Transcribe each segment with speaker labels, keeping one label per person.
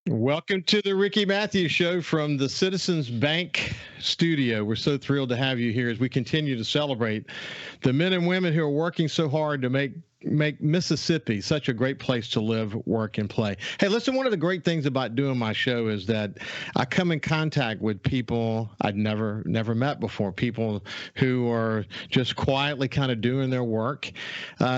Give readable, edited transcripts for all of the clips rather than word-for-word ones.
Speaker 1: Welcome to the Ricky Matthews Show from the Citizens Bank studio. We're so thrilled to have you here as we continue to celebrate the men and women who are working so hard to make Mississippi such a great place to live, work, and play. Hey, listen, one of the great things about doing my show is that I come in contact with people I'd never met before, people who are just quietly kind of doing their work.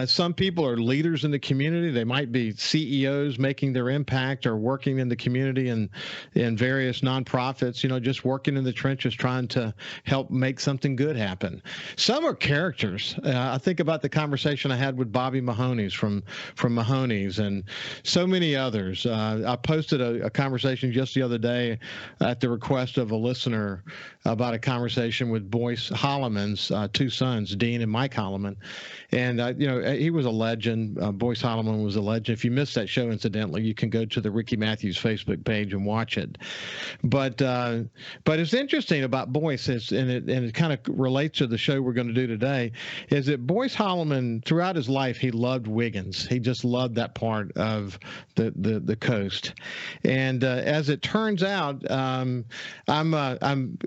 Speaker 1: Some people are leaders in the community. They might be CEOs making their impact or working in the community and in various nonprofits, just working in the trenches trying to help make something good happen. Some are characters. I think about the conversation I had with Bobby Mahoney's from Mahoney's and so many others. I posted a conversation just the other day at the request of a listener about a conversation with Boyce Holloman's two sons, Dean and Mike Holloman. And, he was a legend. Boyce Holloman was a legend. If you missed that show, incidentally, you can go to the Ricky Matthews Facebook page and watch it. But it's interesting about Boyce, and it kind of relates to the show we're going to do today, is that Boyce Holloman, throughout his life, he loved Wiggins. He just loved that part of the coast. And as it turns out, I'm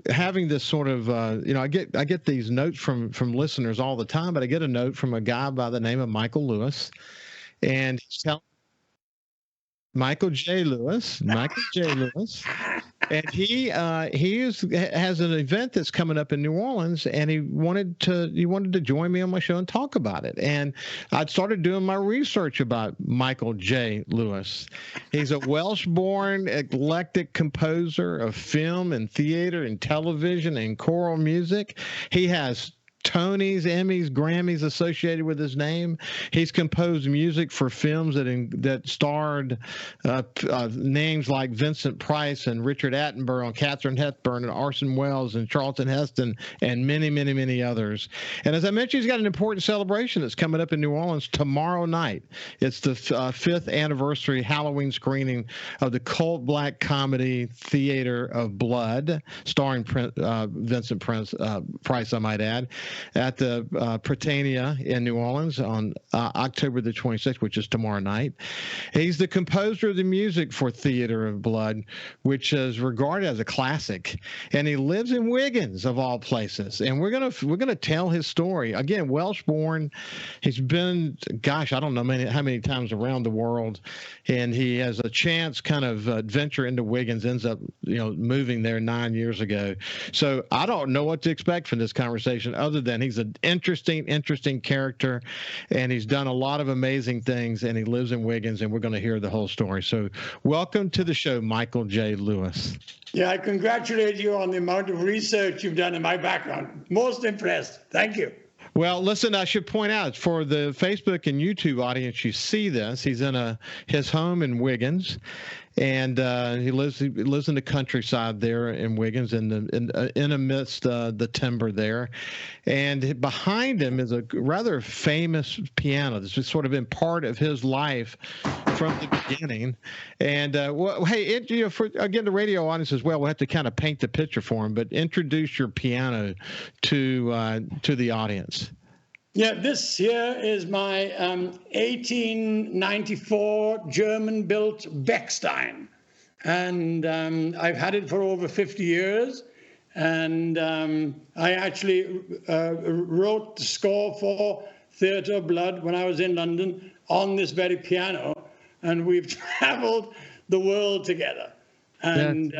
Speaker 1: having this sort of I get these notes from listeners all the time, but I get a note from a guy by the name of Michael Lewis, and he's telling Michael J. Lewis, and he has an event that's coming up in New Orleans, and he wanted to join me on my show and talk about it. And I started doing my research about Michael J. Lewis. He's a Welsh-born eclectic composer of film and theater and television and choral music. He has Tonys, Emmys, Grammys associated with his name. He's composed music for films that starred names like Vincent Price and Richard Attenborough and Katharine Hepburn and Orson Welles and Charlton Heston and many, many, many others. And as I mentioned, he's got an important celebration that's coming up in New Orleans tomorrow night. It's the fifth anniversary Halloween screening of the cult black comedy Theater of Blood, starring Vincent Price, I might add, at the Prytania in New Orleans on October the 26th, which is tomorrow night. He's the composer of the music for Theater of Blood, which is regarded as a classic, and he lives in Wiggins, of all places. And we're gonna tell his story. Again, Welsh-born. He's been, gosh, I don't know how many times around the world, and he has a chance kind of adventure into Wiggins, ends up moving there 9 years ago. So I don't know what to expect from this conversation other than he's an interesting character, and he's done a lot of amazing things, and he lives in Wiggins, and we're going to hear the whole story. So welcome to the show, Michael J. Lewis.
Speaker 2: Yeah, I congratulate you on the amount of research you've done in my background. Most impressed. Thank you.
Speaker 1: Well, listen, I should point out for the Facebook and YouTube audience, you see this. He's in his home in Wiggins, and he lives in the countryside there in Wiggins, in amidst the timber there. And behind him is a rather famous piano that's just sort of been part of his life from the beginning. And hey, for again the radio audience as well, we'll have to kind of paint the picture for him. But introduce your piano to the audience.
Speaker 2: Yeah, this here is my 1894 German-built Bechstein, and I've had it for over 50 years. And I actually wrote the score for Theatre of Blood when I was in London on this very piano, and we've traveled the world together. And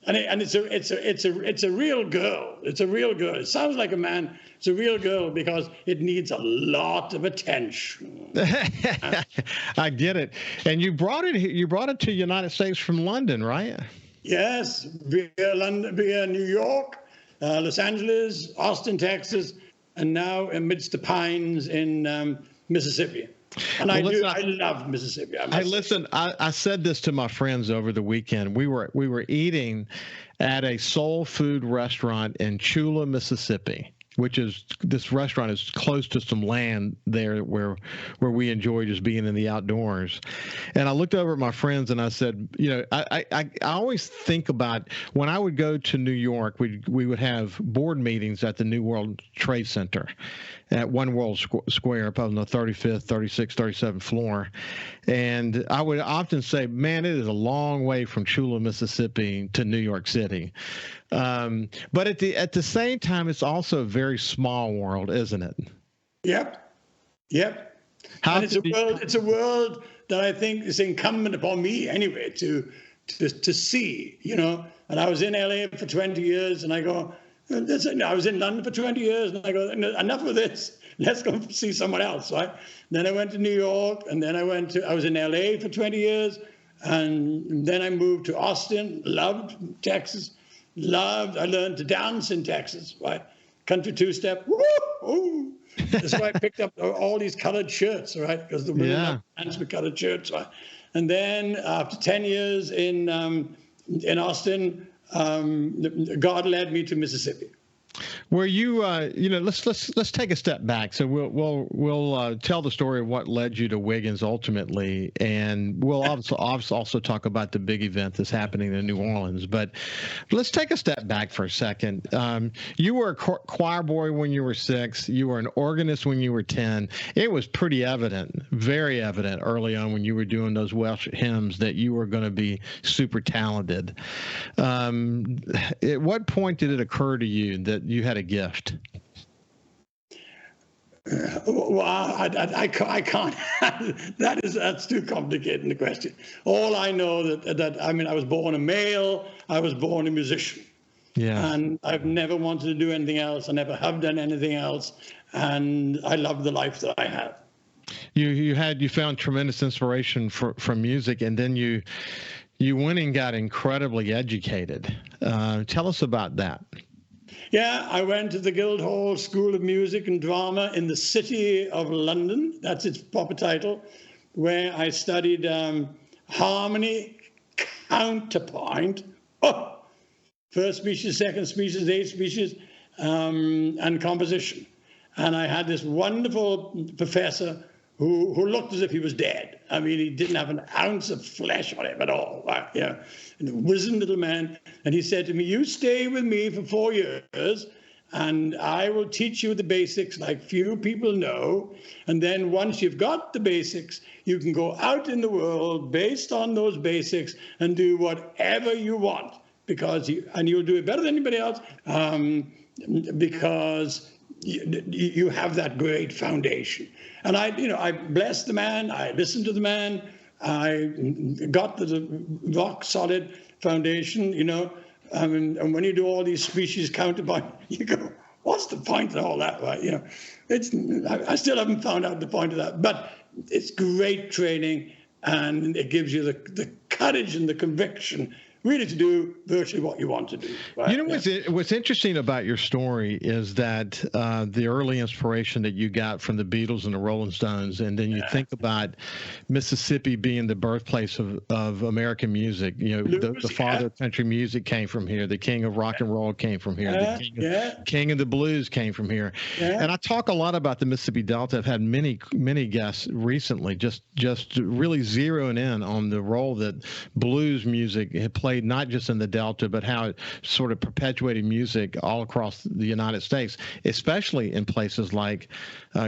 Speaker 2: it's a real girl. It's a real girl. It sounds like a man. It's a real girl because it needs a lot of attention.
Speaker 1: I get it. And you brought it to the United States from London, right?
Speaker 2: Yes, via New York, Los Angeles, Austin, Texas, and now amidst the pines in Mississippi. And I love Mississippi.
Speaker 1: I said this to my friends over the weekend. We were eating at a soul food restaurant in Chula, Mississippi. which is this restaurant is close to some land there where we enjoy just being in the outdoors. And I looked over at my friends and I said, I always think about when I would go to New York, we would have board meetings at the New World Trade Center at One World Square up on the 35th, 36th, 37th floor. And I would often say, man, it is a long way from Chula, Mississippi to New York City. But at the same time, it's also a very small world, isn't it?
Speaker 2: Yep. And it's a world that I think is incumbent upon me anyway to see, And I was in LA for 20 years, and I go, I was in London for 20 years, and I go, enough of this. Let's go see someone else, right? Then I went to New York, and then I was in LA for 20 years, and then I moved to Austin, loved Texas, I learned to dance in Texas, right? Country two-step, woo! That's why I picked up all these colored shirts, right? Because the women dance with colored shirts, right? And then after 10 years in Austin, God led me to Mississippi.
Speaker 1: Where you, let's take a step back. So we'll tell the story of what led you to Wiggins ultimately, and we'll also talk about the big event that's happening in New Orleans. But let's take a step back for a second. You were a choir boy when you were 6. You were an organist when you were 10. It was pretty evident, very evident early on when you were doing those Welsh hymns that you were going to be super talented. At what point did it occur to you that you had a gift?
Speaker 2: Well, I can't. That's too complicated a question. All I know that I was born a male. I was born a musician. Yeah. And I've never wanted to do anything else. I never have done anything else. And I love the life that I have.
Speaker 1: You found tremendous inspiration from music, and then you went and got incredibly educated. Tell us about that.
Speaker 2: Yeah, I went to the Guildhall School of Music and Drama in the City of London. That's its proper title, where I studied harmony, counterpoint, first species, second species, eighth species, and composition. And I had this wonderful professor who looked as if he was dead. I mean, he didn't have an ounce of flesh on him at all. Right? Yeah, and a wizened little man. And he said to me, "You stay with me for 4 years, and I will teach you the basics like few people know. And then once you've got the basics, you can go out in the world based on those basics and do whatever you want, and you'll do it better than anybody else because you have that great foundation." And I blessed the man. I listened to the man. I got the rock solid foundation, and when you do all these species counterpoint, you go, what's the point of all that, right? I still haven't found out the point of that, but it's great training, and it gives you the courage and the conviction really to do virtually what you want to do. Right?
Speaker 1: What's interesting about your story is that the early inspiration that you got from the Beatles and the Rolling Stones, and then you think about Mississippi being the birthplace of American music. The father of country music came from here. The king of rock and roll came from here. The king of the blues came from here. Yeah. And I talk a lot about the Mississippi Delta. I've had many guests recently just really zeroing in on the role that blues music had played, not just in the Delta, but how it sort of perpetuated music all across the United States, especially in places like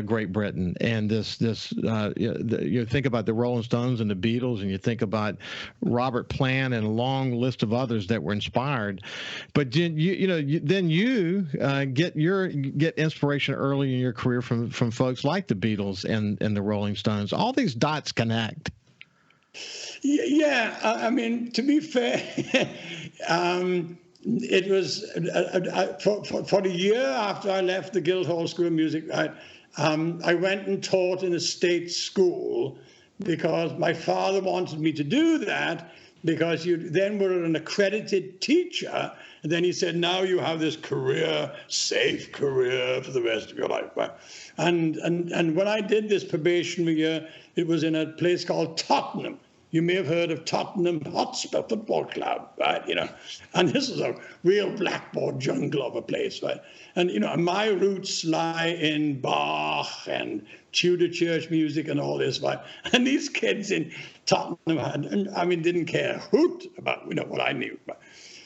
Speaker 1: Great Britain. And you think about the Rolling Stones and the Beatles, and you think about Robert Plant and a long list of others that were inspired. But then you get inspiration early in your career from folks like the Beatles and the Rolling Stones. All these dots connect.
Speaker 2: Yeah, I mean, to be fair, it was for the year after I left the Guildhall School of Music, I went and taught in a state school because my father wanted me to do that, because you then were an accredited teacher. And then he said, now you have this safe career for the rest of your life. And when I did this probationary year, it was in a place called Tottenham. you may have heard of Tottenham Hotspur Football Club, right? And this is a real blackboard jungle of a place, right? And, my roots lie in Bach and Tudor church music and all this, right? And these kids in Tottenham didn't care a hoot about, what I knew. Right?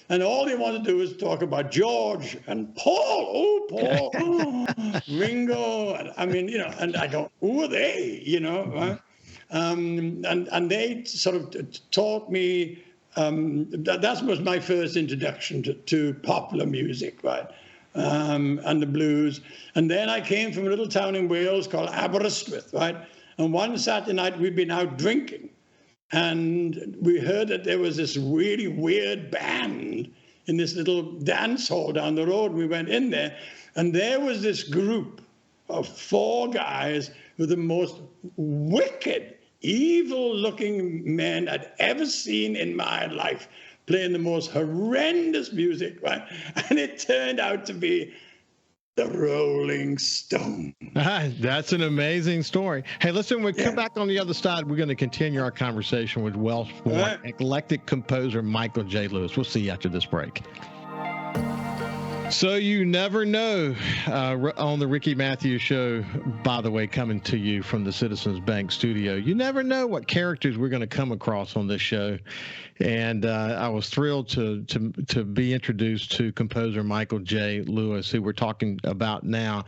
Speaker 2: And all they wanted to do was talk about George and Paul. Oh, Paul, Ringo. And I go, who are they? Right? And they sort of taught me, that was my first introduction to popular music, right? And the blues. And then I came from a little town in Wales called Aberystwyth, right? And one Saturday night we'd been out drinking. And we heard that there was this really weird band in this little dance hall down the road. We went in there, and there was this group of 4 guys who were the most wicked, evil-looking men I'd ever seen in my life, playing the most horrendous music, right? And it turned out to be the Rolling Stones.
Speaker 1: That's an amazing story. Hey, listen, when we come back on the other side, we're going to continue our conversation with Welsh-born eclectic composer Michael J. Lewis. We'll see you after this break. So you never know on the Ricky Matthews Show, by the way, coming to you from the Citizens Bank studio. You never know what characters we're going to come across on this show. And I was thrilled to be introduced to composer Michael J. Lewis, who we're talking about now.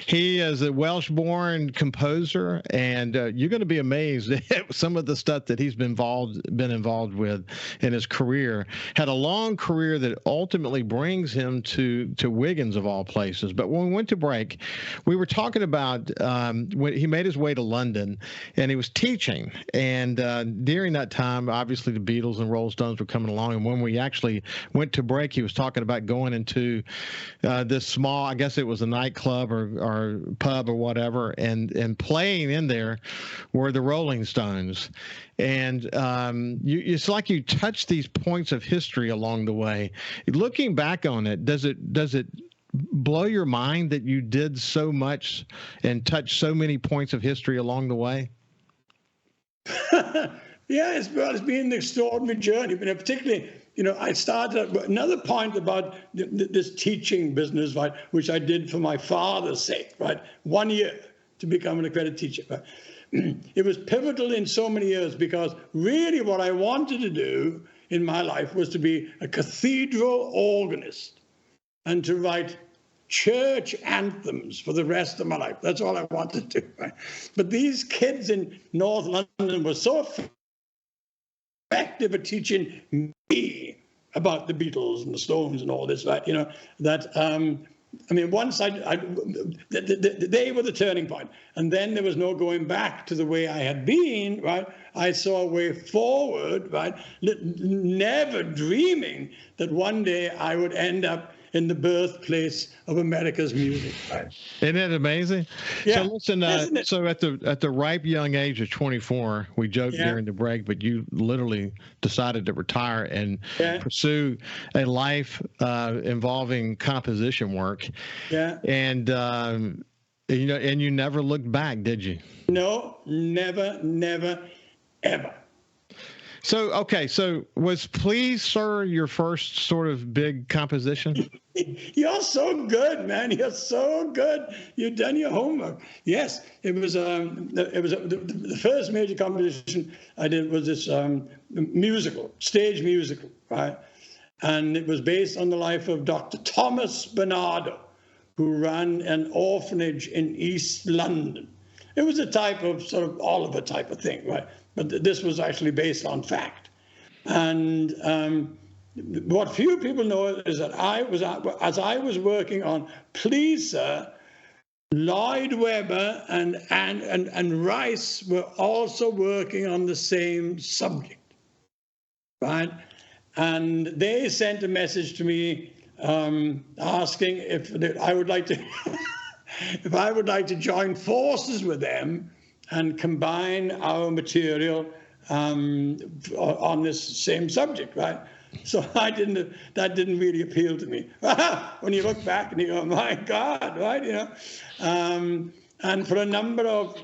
Speaker 1: He is a Welsh-born composer, and you're going to be amazed at some of the stuff that he's been involved with in his career. Had a long career that ultimately brings him to Wiggins, of all places. But when we went to break, we were talking about when he made his way to London, and he was teaching. And during that time, obviously the Beatles and Rolling Stones were coming along. And when we actually went to break, he was talking about going into this small, I guess it was a nightclub or pub or whatever, and playing in there were the Rolling Stones. And it's like you touch these points of history along the way. Looking back on it, does it blow your mind that you did so much and touched so many points of history along the way?
Speaker 2: Yeah, it's been an extraordinary journey. But particularly, I started another point about this teaching business, right, which I did for my father's sake, right? 1 year to become an accredited teacher. Right? It was pivotal in so many years because really what I wanted to do in my life was to be a cathedral organist and to write church anthems for the rest of my life. That's all I wanted to do. Right? But these kids in North London were so effective at teaching me about the Beatles and the Stones and all this, right? That once they were the turning point, and then there was no going back to the way I had been, right? I saw a way forward, right? Never dreaming that one day I would end up in the birthplace of America's music. Right?
Speaker 1: Isn't it amazing?
Speaker 2: Yeah.
Speaker 1: So listen, so at the ripe young age of 24, we joked during the break, but you literally decided to retire and pursue a life involving composition work. Yeah. And you never looked back, did you?
Speaker 2: No, never, ever.
Speaker 1: So, okay, so was Please Sir your first sort of big composition?
Speaker 2: You're so good, man. You're so good. You've done your homework. Yes, it was the first major composition I did was this stage musical, right? And it was based on the life of Dr. Thomas Bernardo, who ran an orphanage in East London. It was a type of sort of Oliver type of thing, right? But this was actually based on fact. And what few people know is that as I was working on Please Sir, Lloyd Webber and Rice were also working on the same subject, right? And they sent a message to me asking if I would like to if I would like to join forces with them and combine our material on this same subject, right? So that didn't really appeal to me. When you look back and you go, my God, right? And for a number of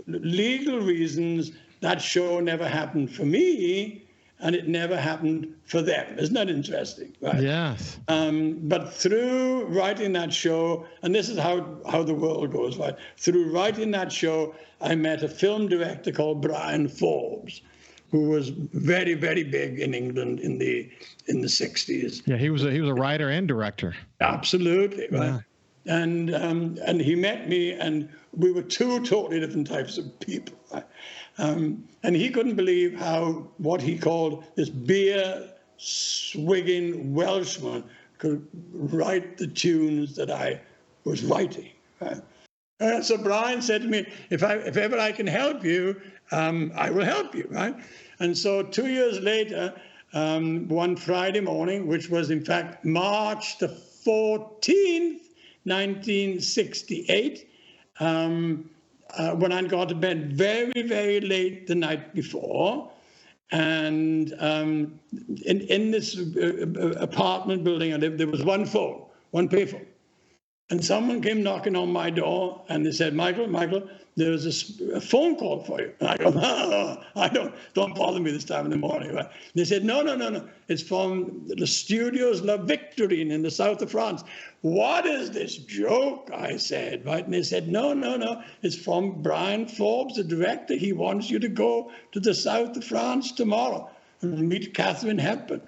Speaker 2: legal reasons, that show never happened for me, and it never happened for them. Isn't that interesting? Right?
Speaker 1: Yes.
Speaker 2: But through writing that show, and this is how the world goes, right? Through writing that show, I met a film director called Brian Forbes, who was very, very big in England in the 60s.
Speaker 1: Yeah, he was a writer and director.
Speaker 2: Absolutely, right.
Speaker 1: Yeah.
Speaker 2: And he met me, and we were two totally different types of people. Right? And he couldn't believe how what he called this beer swigging Welshman could write the tunes that I was writing. Right? So Brian said to me, if ever I can help you, I will help you, right? And so 2 years later, one Friday morning, which was in fact March the 14th, 1968, when I got to bed very, very late the night before, and in this apartment building I lived, there was one phone, one payphone. And someone came knocking on my door, and they said, Michael, there's a phone call for you. And I go, no, don't bother me this time in the morning. Right? They said, no, it's from the Studios La Victorine in the south of France. What is this joke? I said, right? And they said, no, it's from Brian Forbes, the director. He wants you to go to the south of France tomorrow and meet Katharine Hepburn.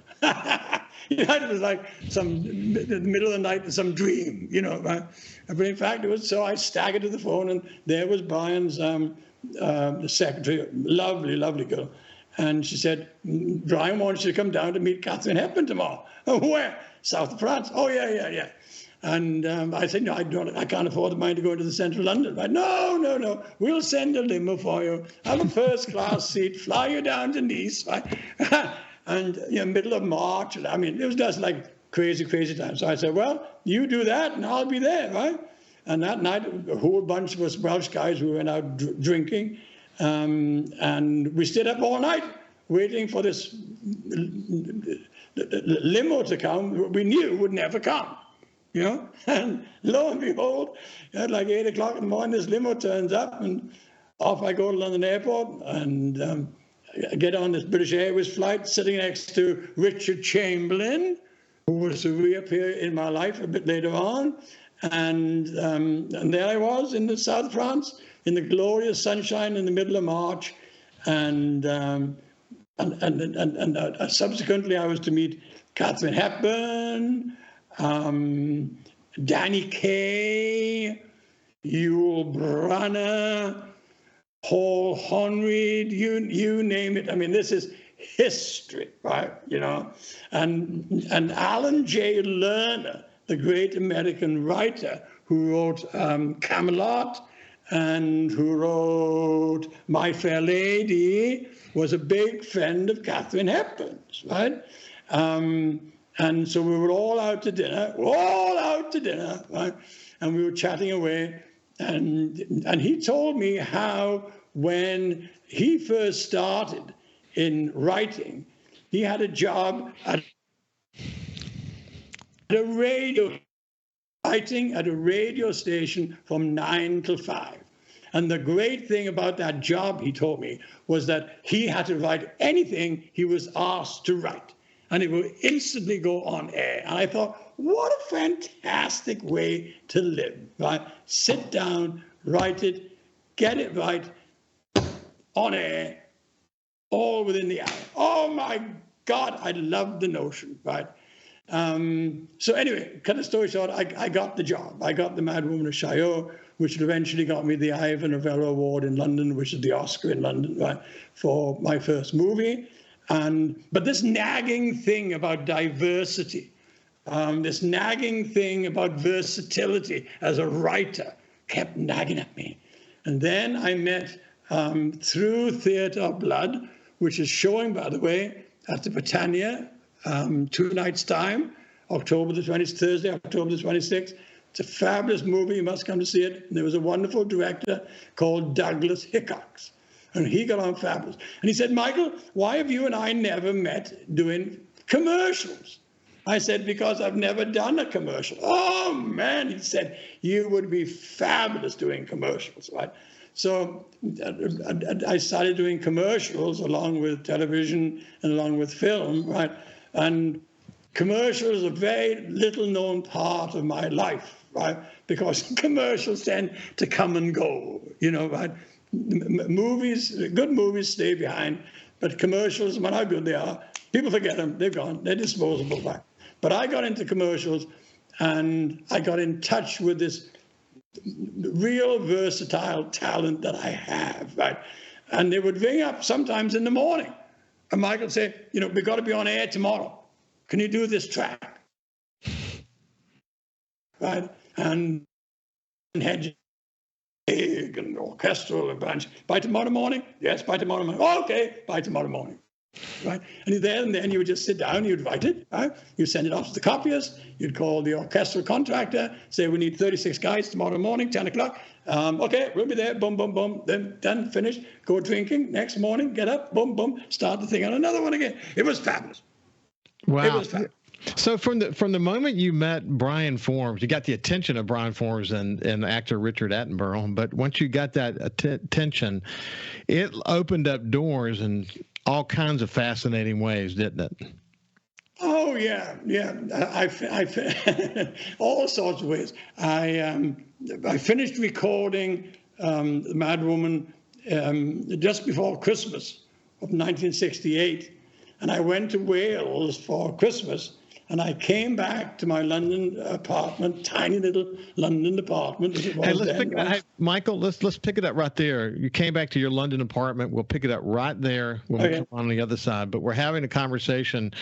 Speaker 2: You know, it was like in the middle of the night, some dream, you know. Right? But in fact, it was so I staggered to the phone, and there was Brian's the secretary, lovely, lovely girl. And she said, Brian wants you to come down to meet Katharine Hepburn tomorrow. Oh, where? South of France. Oh, yeah. And I said, no, I can't afford the money to go into the central London. Right? No, we'll send a limo for you. Have a first-class seat, fly you down to Nice, right? And middle of March, I mean, it was just like crazy time. So I said, well, you do that and I'll be there, right? And that night, a whole bunch of us Welsh guys, we went out drinking, and we stayed up all night waiting for this limo to come. We knew it would never come, you know? And lo and behold, at like 8 o'clock in the morning, this limo turns up, and off I go to London Airport, and I get on this British Airways flight, sitting next to Richard Chamberlain, who was to reappear in my life a bit later on. And there I was in the south of France, in the glorious sunshine in the middle of March. And subsequently, I was to meet Katharine Hepburn, Danny Kaye, Yul Brynner, Paul Honreid, you name it. I mean, this is history, right? You know, and Alan J. Lerner, the great American writer who wrote Camelot and who wrote My Fair Lady, was a big friend of Katharine Hepburn's, right? And so we were all out to dinner, right? And we were chatting away. And he told me how when he first started in writing, he had a job at a radio, writing at a radio station from 9 till 5. And the great thing about that job, he told me, was that he had to write anything he was asked to write, and it would instantly go on air. And I thought, what a fantastic way to live, right? Sit down, write it, get it right, on air, all within the hour. Oh my God, I love the notion, right? So anyway, cut the story short, I got the job. I got the Mad Woman of Chaillot, which eventually got me the Ivor Novello Award in London, which is the Oscar in London, right, for my first movie. But this nagging thing about diversity, this nagging thing about versatility as a writer kept nagging at me. And then I met, through Theatre of Blood, which is showing, by the way, at the Prytania, 2 nights' time, Thursday, October the 26th. It's a fabulous movie. You must come to see it. And there was a wonderful director called Douglas Hickox. And he got on fabulous. And he said, Michael, why have you and I never met doing commercials? I said, because I've never done a commercial. Oh, man, he said, you would be fabulous doing commercials, right? So I started doing commercials along with television and along with film, right? And commercials is a very little known part of my life, right? Because commercials tend to come and go, right? Movies, good movies stay behind, but commercials, no matter how good they are, people forget them, they're gone, they're disposable, right? But I got into commercials and I got in touch with this real versatile talent that I have, right? And they would ring up sometimes in the morning and Michael would say, we've got to be on air tomorrow. Can you do this track? Right? And had big and orchestral and bunch. By tomorrow morning? Yes, by tomorrow morning. Oh, okay, by tomorrow morning. Right? And then you would just sit down, you'd write it, right? You send it off to the copyist, you'd call the orchestral contractor, say we need 36 guys tomorrow morning, 10 o'clock. Okay, we'll be there, boom, boom, boom. Then done, finished, go drinking, next morning, get up, boom, boom, start the thing on another one again. It was fabulous.
Speaker 1: Wow.
Speaker 2: It was fabulous.
Speaker 1: So from the moment you met Brian Forms, you got the attention of Brian Forms and actor Richard Attenborough. But once you got that attention, it opened up doors in all kinds of fascinating ways, didn't it?
Speaker 2: Oh yeah. I all sorts of ways. I finished recording The Mad Woman just before Christmas of 1968, and I went to Wales for Christmas. And I came back to my London apartment, tiny little London apartment. As it was
Speaker 1: Michael, let's pick it up right there. You came back to your London apartment. We'll pick it up right there when we come on the other side. But we're having a conversation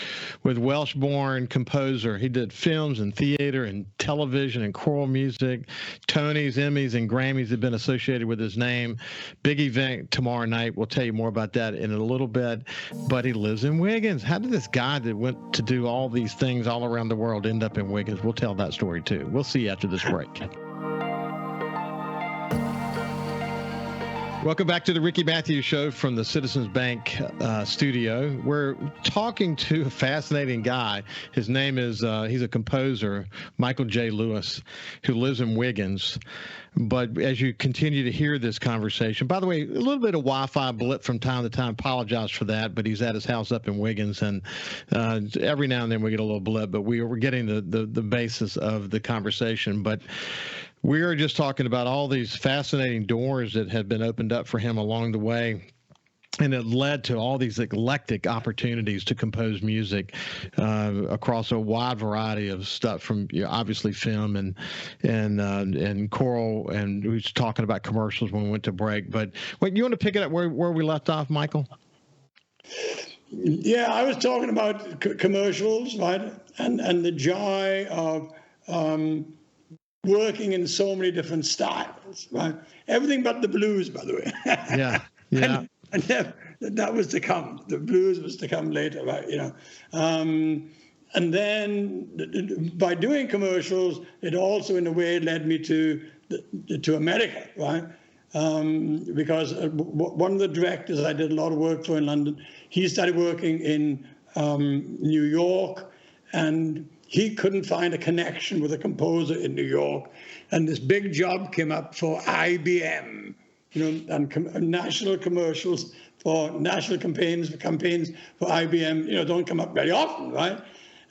Speaker 1: with Welsh-born composer. He did films and theater and television and choral music. Tonys, Emmys, and Grammys have been associated with his name. Big event tomorrow night. We'll tell you more about that in a little bit. But he lives in Wiggins. How did this guy that went to do all these things all around the world end up in Wiggins? We'll tell that story too. We'll see you after this break. Welcome back to the Ricky Matthews Show from the Citizens Bank studio. We're talking to a fascinating guy. His name is, he's a composer, Michael J. Lewis, who lives in Wiggins. But as you continue to hear this conversation, by the way, a little bit of Wi-Fi blip from time to time. Apologize for that, but he's at his house up in Wiggins, and every now and then we get a little blip, but we're getting the basis of the conversation. But we are just talking about all these fascinating doors that have been opened up for him along the way. And it led to all these eclectic opportunities to compose music across a wide variety of stuff, from obviously film and choral, and we was talking about commercials when we went to break. But wait, you want to pick it up where we left off, Michael?
Speaker 2: Yeah, I was talking about commercials, right, and the joy of working in so many different styles, right? Everything but the blues, by the way.
Speaker 1: Yeah.
Speaker 2: And that was to come. The blues was to come later, right? And then by doing commercials, it also, in a way, led me to America, right? Because one of the directors I did a lot of work for in London, he started working in New York, and he couldn't find a connection with a composer in New York, and this big job came up for IBM. And national commercials for national campaigns for IBM, don't come up very often, right?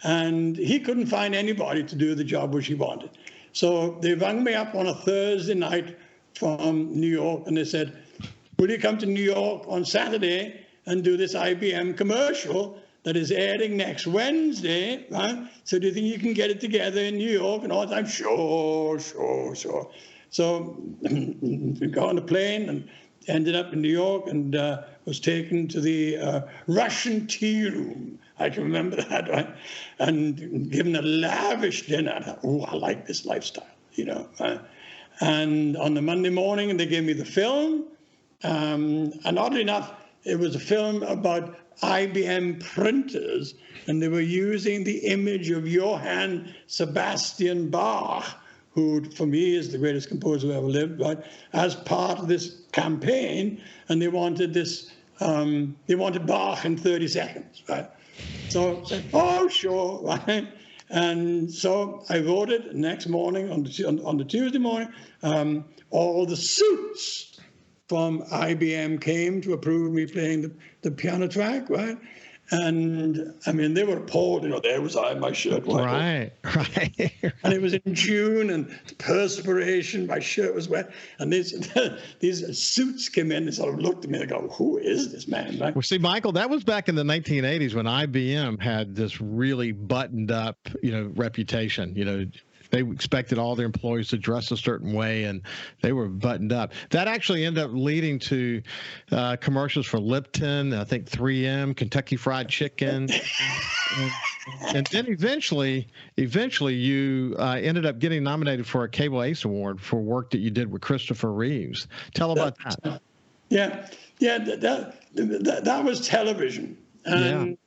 Speaker 2: And he couldn't find anybody to do the job which he wanted. So they rang me up on a Thursday night from New York, and they said, will you come to New York on Saturday and do this IBM commercial that is airing next Wednesday, right? So do you think you can get it together in New York? And all the time, sure. So we got on a plane and ended up in New York, and was taken to the Russian tea room. I can remember that, right? And given a lavish dinner. I thought, I like this lifestyle, And on the Monday morning, they gave me the film. And oddly enough, it was a film about IBM printers, and they were using the image of Johann Sebastian Bach, who for me is the greatest composer who ever lived, right, as part of this campaign. And they wanted this, they wanted Bach in 30 seconds, right? So I said, oh, sure, right? And so I wrote it next morning, on the Tuesday morning, all the suits from IBM came to approve me playing the piano track, right? And I mean, they were appalled. There was I, my shirt wet.
Speaker 1: Right.
Speaker 2: And it was in June, and perspiration, my shirt was wet. And these suits came in and sort of looked at me and go, who is this man? Right?
Speaker 1: Well, see, Michael, that was back in the 1980s when IBM had this really buttoned up, reputation. They expected all their employees to dress a certain way, and they were buttoned up. That actually ended up leading to commercials for Lipton, I think 3M, Kentucky Fried Chicken, and then eventually you ended up getting nominated for a Cable Ace Award for work that you did with Christopher Reeves. Tell about that.
Speaker 2: Yeah, that was television, and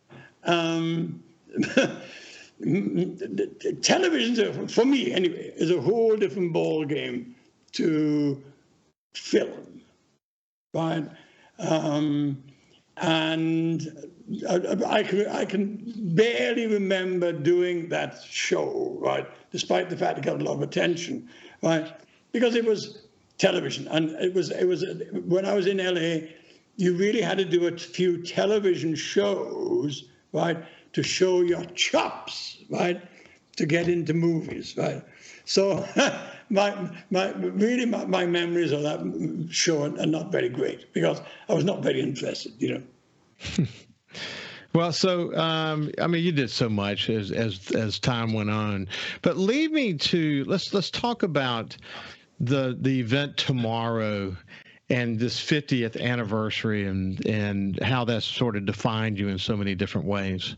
Speaker 2: television, for me anyway, is a whole different ball game to film, right? And I can barely remember doing that show, right? Despite the fact it got a lot of attention, right? Because it was television, and it was when I was in LA, you really had to do a few television shows, right, to show your chops, right, to get into movies, right? So my memories of that show are not very great because I was not very interested,
Speaker 1: Well, so you did so much as time went on, but lead me to let's talk about the event tomorrow and this 50th anniversary and how that's sort of defined you in so many different ways.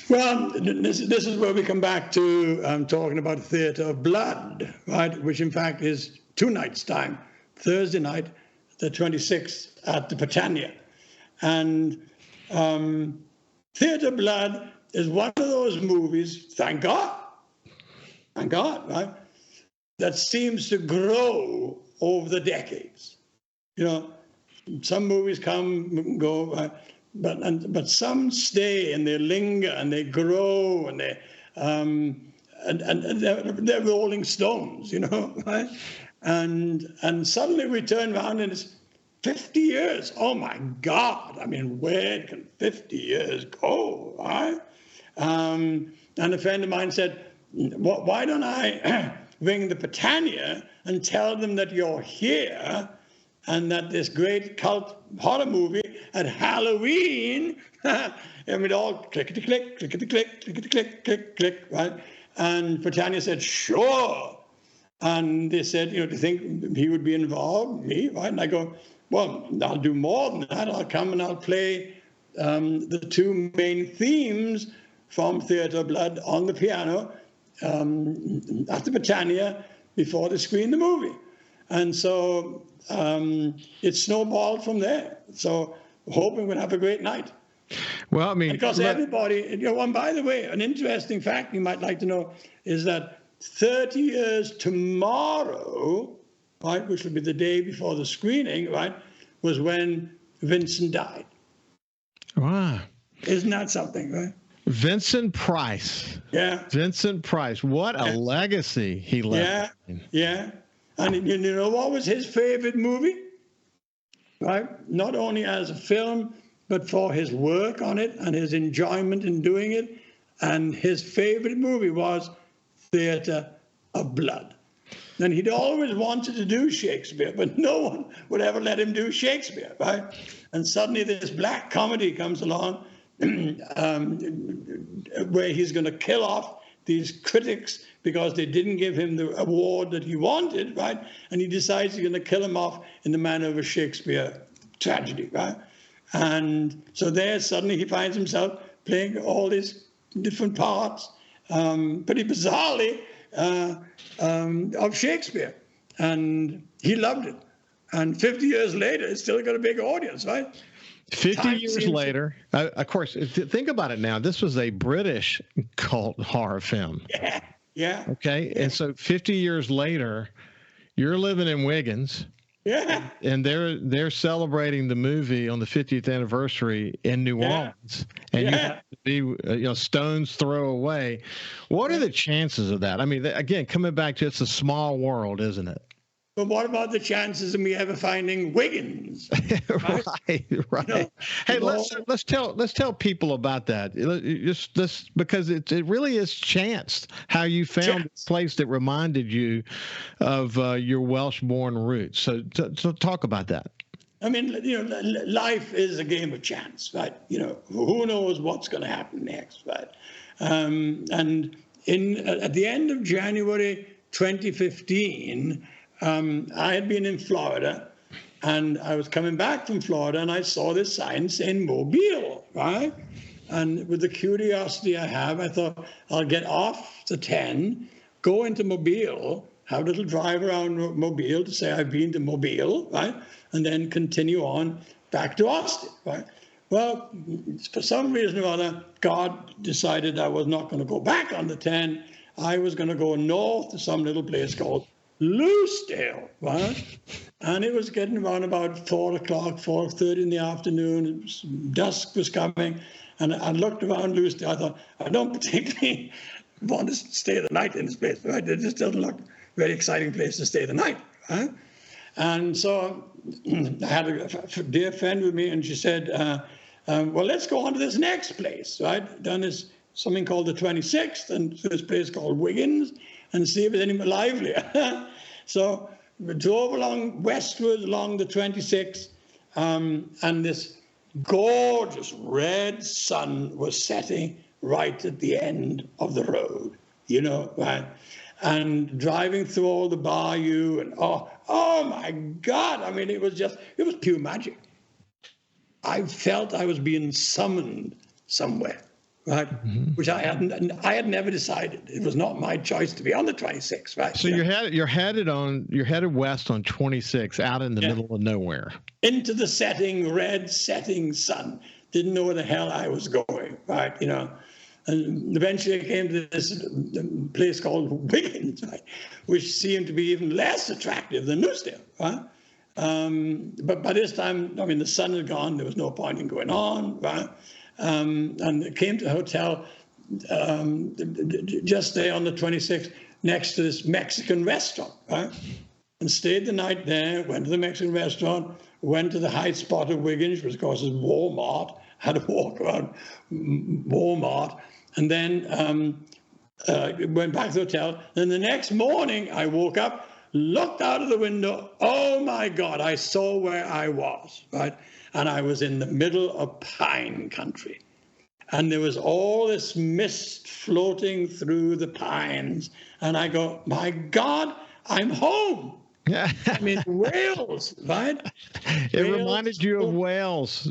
Speaker 2: Well, this is where we come back to talking about Theatre of Blood, right? Which in fact is 2 nights' time, Thursday night, the 26th at the Prytania. And Theatre of Blood is one of those movies, thank God, right, that seems to grow over the decades. Some movies come and go, right? But some stay and they linger and they grow and they're Rolling Stones, right? And suddenly we turn around and it's 50 years. Oh my God! I mean, where can 50 years go, right? And a friend of mine said, "Why don't I ring the Prytania and tell them that you're here?" And that this great cult horror movie at Halloween, and we'd all clickety-click, clickety-click, clickety-click, click, right? And Prytania said, sure. And they said, do you think he would be involved? Me, right? And I go, well, I'll do more than that. I'll come and I'll play the 2 main themes from Theatre of Blood on the piano at the Prytania before they screen the movie. And so it snowballed from there. So hoping we'll have a great night.
Speaker 1: Well, I mean,
Speaker 2: because everybody, and by the way, an interesting fact you might like to know is that 30 years tomorrow, right, which will be the day before the screening, right, was when Vincent died.
Speaker 1: Wow.
Speaker 2: Isn't that something, right?
Speaker 1: Vincent Price.
Speaker 2: Yeah.
Speaker 1: Vincent Price. What a legacy he left.
Speaker 2: Yeah. And you know what was his favorite movie? Right? Not only as a film, but for his work on it and his enjoyment in doing it. And his favorite movie was Theatre of Blood. And he'd always wanted to do Shakespeare, but no one would ever let him do Shakespeare, right? And suddenly this black comedy comes along where he's going to kill off these critics because they didn't give him the award that he wanted, right? And he decides he's going to kill him off in the manner of a Shakespeare tragedy, right? And so there suddenly he finds himself playing all these different parts, pretty bizarrely, of Shakespeare. And he loved it. And 50 years later, it's still got a big audience, right?
Speaker 1: 50 years later, of course, think about it now. This was a British cult horror film.
Speaker 2: Yeah.
Speaker 1: Okay. Yeah. And so 50 years later, you're living in Wiggins.
Speaker 2: Yeah.
Speaker 1: And they're celebrating the movie on the 50th anniversary in New Orleans. And you have to be, stone's throw away. What are the chances of that? I mean, again, coming back to it's a small world, isn't it?
Speaker 2: But what about the chances of me ever finding Wiggins?
Speaker 1: Right.
Speaker 2: You know,
Speaker 1: Hey,
Speaker 2: no,
Speaker 1: let's tell people about that. Just this, because it really is chance how you found a place that reminded you of your Welsh-born roots. So talk about that.
Speaker 2: I mean, life is a game of chance, right? Who knows what's going to happen next, right? And at the end of January 2015, I had been in Florida, and I was coming back from Florida, and I saw this sign saying Mobile, right? And with the curiosity I have, I thought I'll get off the 10, go into Mobile, have a little drive around Mobile to say I've been to Mobile, right? And then continue on back to Austin, right? Well, for some reason or other, God decided I was not going to go back on the 10. I was going to go north to some little place called Loosedale, right? And it was getting around about 4 o'clock, 4:30 in the afternoon. Dusk was coming. And I looked around Loosedale. I thought, I don't particularly want to stay the night in this place, right? It just doesn't look a very exciting place to stay the night, right? And so I had a dear friend with me, and she said, well, let's go on to this next place, right? Down this something called the 26th, and this place called Wiggins, and see if it's any more livelier. So we drove along westward along the 26th, and this gorgeous red sun was setting right at the end of the road, right? And driving through all the bayou, and oh my God, I mean, it was pure magic. I felt I was being summoned somewhere, right? Mm-hmm. Which I had never decided. It was not my choice to be on the 26th, right?
Speaker 1: So you're headed west on 26, out in the middle of nowhere.
Speaker 2: Into the red setting sun. Didn't know where the hell I was going, right? And eventually I came to this place called Wiggins, right? Which seemed to be even less attractive than Loosedale, right? But by this time, I mean, the sun had gone. There was no point in going on, right? And I came to a hotel just there on the 26th next to this Mexican restaurant, right? And stayed the night there, went to the Mexican restaurant, went to the high spot of Wiggins, which of course is Walmart, had to walk around Walmart, and then went back to the hotel. Then the next morning, I woke up, looked out of the window. Oh my God, I saw where I was, right? And I was in the middle of pine country. And there was all this mist floating through the pines. And I go, my God, I'm home. I'm in Wales, right?
Speaker 1: It reminded you of Wales.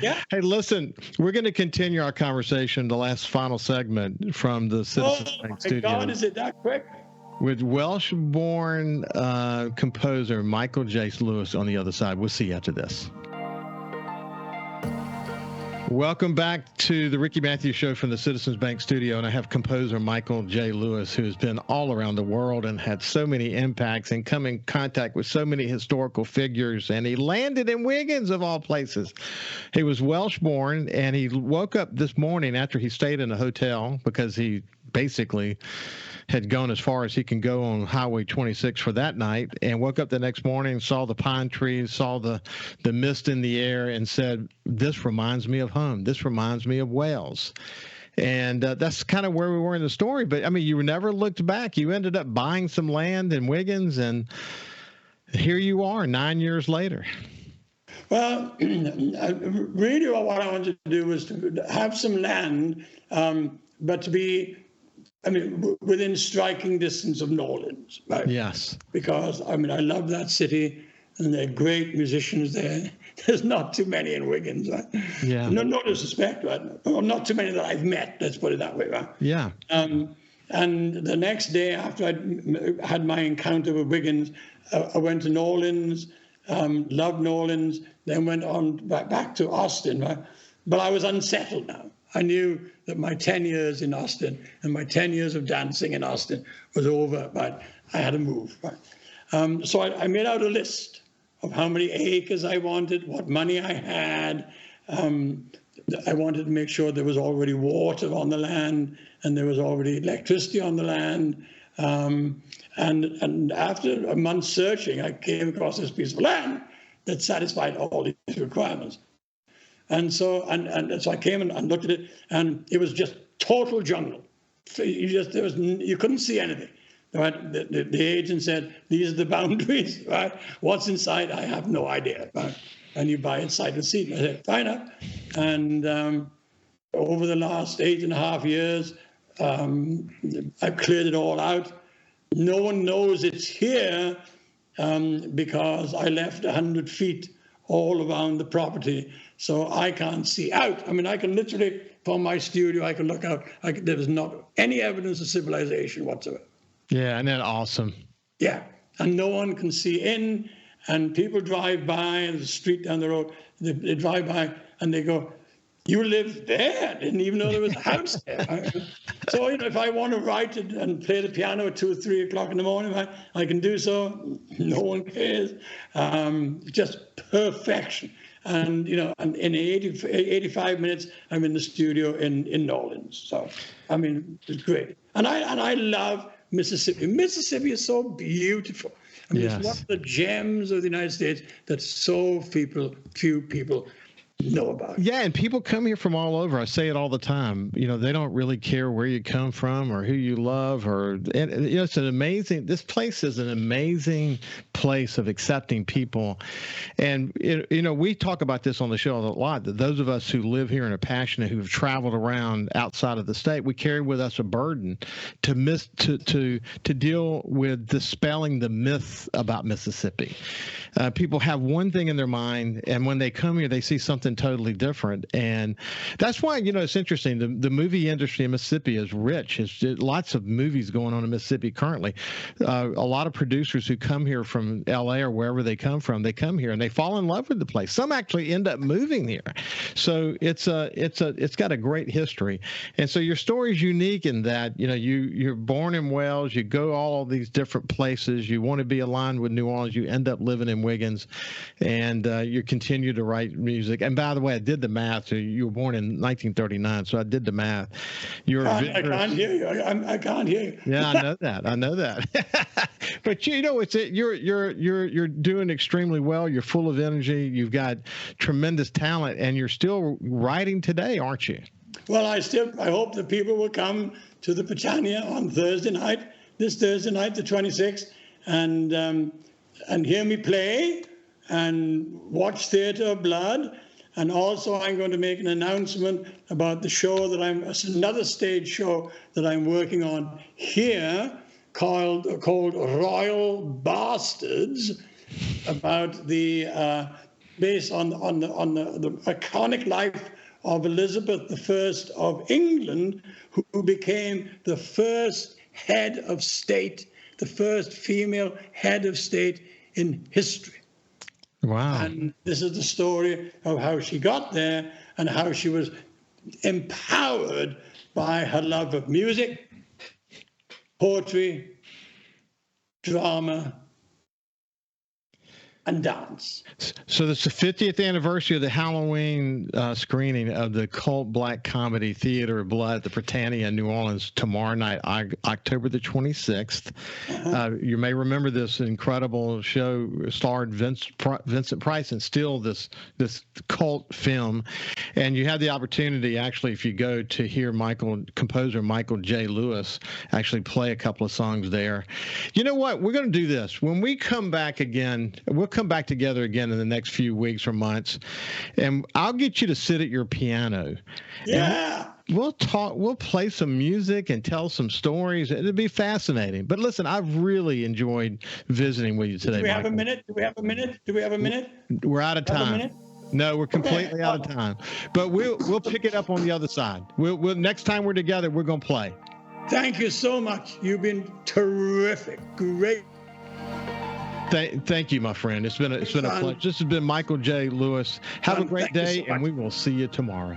Speaker 2: Yeah.
Speaker 1: Hey, listen, we're going to continue our conversation, the last final segment from the Citizens Bank Studio.
Speaker 2: Oh, my God, is it that quick?
Speaker 1: With Welsh-born composer Michael J. Lewis on the other side. We'll see you after this. Welcome back to the Ricky Matthews Show from the Citizens Bank Studio, and I have composer Michael J. Lewis, who has been all around the world and had so many impacts and come in contact with so many historical figures, and he landed in Wiggins, of all places. He was Welsh-born, and he woke up this morning after he stayed in a hotel because he basically had gone as far as he can go on Highway 26 for that night, and woke up the next morning, saw the pine trees, saw the mist in the air, and said, this reminds me of home. This reminds me of Wales. And that's kind of where we were in the story. But, I mean, you never looked back. You ended up buying some land in Wiggins, and here you are 9 years later.
Speaker 2: Well, really what I wanted to do was to have some land, but to be, I mean, within striking distance of New Orleans, right?
Speaker 1: Yes.
Speaker 2: Because, I mean, I love that city, and there are great musicians there. There's not too many in Wiggins, right?
Speaker 1: Yeah.
Speaker 2: No disrespect, right? Or not too many that I've met, let's put it that way, right?
Speaker 1: Yeah.
Speaker 2: And the next day after I had my encounter with Wiggins, I went to New Orleans, loved New Orleans, then went on back to Austin, right? But I was unsettled now. I knew that my 10 years in Austin and my 10 years of dancing in Austin was over, but I had to move. Right? So I made out a list of how many acres I wanted, what money I had. I wanted to make sure there was already water on the land and there was already electricity on the land. And after a month searching, I came across this piece of land that satisfied all these requirements. And so I came and looked at it, and it was just total jungle. So you couldn't see anything. Right? The agent said, "These are the boundaries." Right? What's inside? I have no idea. Right? And you buy it sight unseen. I said, "Fine enough." And over the last 8.5 years, I've cleared it all out. No one knows it's here because I left 100 feet all around the property, so I can't see out. I mean, I can literally, from my studio, I can look out. There is not any evidence of civilization whatsoever.
Speaker 1: Yeah, isn't that awesome?
Speaker 2: Yeah, and no one can see in, and people drive by the street down the road. They drive by and they go, "You live there?" I didn't even know there was a house there. So if I want to write it and play the piano at 2 or 3 o'clock in the morning, I can do so. No one cares. Just perfection. And and in 85 minutes, I'm in the studio in New Orleans. So I mean, it's great. And I love Mississippi. Mississippi is so beautiful. I mean, It's one of the gems of the United States that few people know about.
Speaker 1: Yeah, and people come here from all over. I say it all the time. They don't really care where you come from or who you love, it's an amazing. This place is an amazing place of accepting people, and we talk about this on the show a lot. That those of us who live here and are passionate, who've traveled around outside of the state, we carry with us a burden to deal with dispelling the myth about Mississippi. People have one thing in their mind, and when they come here, they see something totally different. And that's why, it's interesting. The movie industry in Mississippi is rich. There's lots of movies going on in Mississippi currently. A lot of producers who come here from LA or wherever they come here and they fall in love with the place. Some actually end up moving here. So it's got a great history. And so your story is unique in that, you're born in Wales, you go all these different places, you want to be aligned with New Orleans, you end up living in Wiggins, and you continue to write music. And by the way, I did the math. So you were born in 1939, so I did the math.
Speaker 2: I can't hear you. I can't hear you.
Speaker 1: Yeah, I know that. But you're doing extremely well. You're full of energy. You've got tremendous talent, and you're still writing today, aren't you?
Speaker 2: Well, I hope that people will come to the Prytania on this Thursday night, the 26th, and hear me play and watch Theatre of Blood. And also, I'm going to make an announcement about the show it's another stage show that I'm working on here called Royal Bastards, about based on the iconic life of Elizabeth I of England, who became the first head of state, the first female head of state in history.
Speaker 1: Wow.
Speaker 2: And this is the story of how she got there and how she was empowered by her love of music, poetry, drama, and dance.
Speaker 1: So this is the 50th anniversary of the Halloween screening of the cult black comedy Theatre of Blood at the Prytania New Orleans tomorrow night, October the 26th. You may remember this incredible show starred Vincent Price and still this cult film. And you have the opportunity, actually, if you go to hear composer Michael J. Lewis actually play a couple of songs there. You know what? We're going to do this. When we come back again, we'll come back together again in the next few weeks or months, and I'll get you to sit at your piano.
Speaker 2: Yeah.
Speaker 1: We'll talk, we'll play some music and tell some stories. It'll be fascinating. But listen, I've really enjoyed visiting with you today.
Speaker 2: Do we have a minute? Do we have a minute?
Speaker 1: We're out of time. No, we're completely out of time. But we'll pick it up on the other side. We'll next time we're together, we're going to play.
Speaker 2: Thank you so much. You've been terrific. Great.
Speaker 1: Thank you, my friend. It's been a pleasure. This has been Michael J. Lewis. Have a great day, and we will see you tomorrow.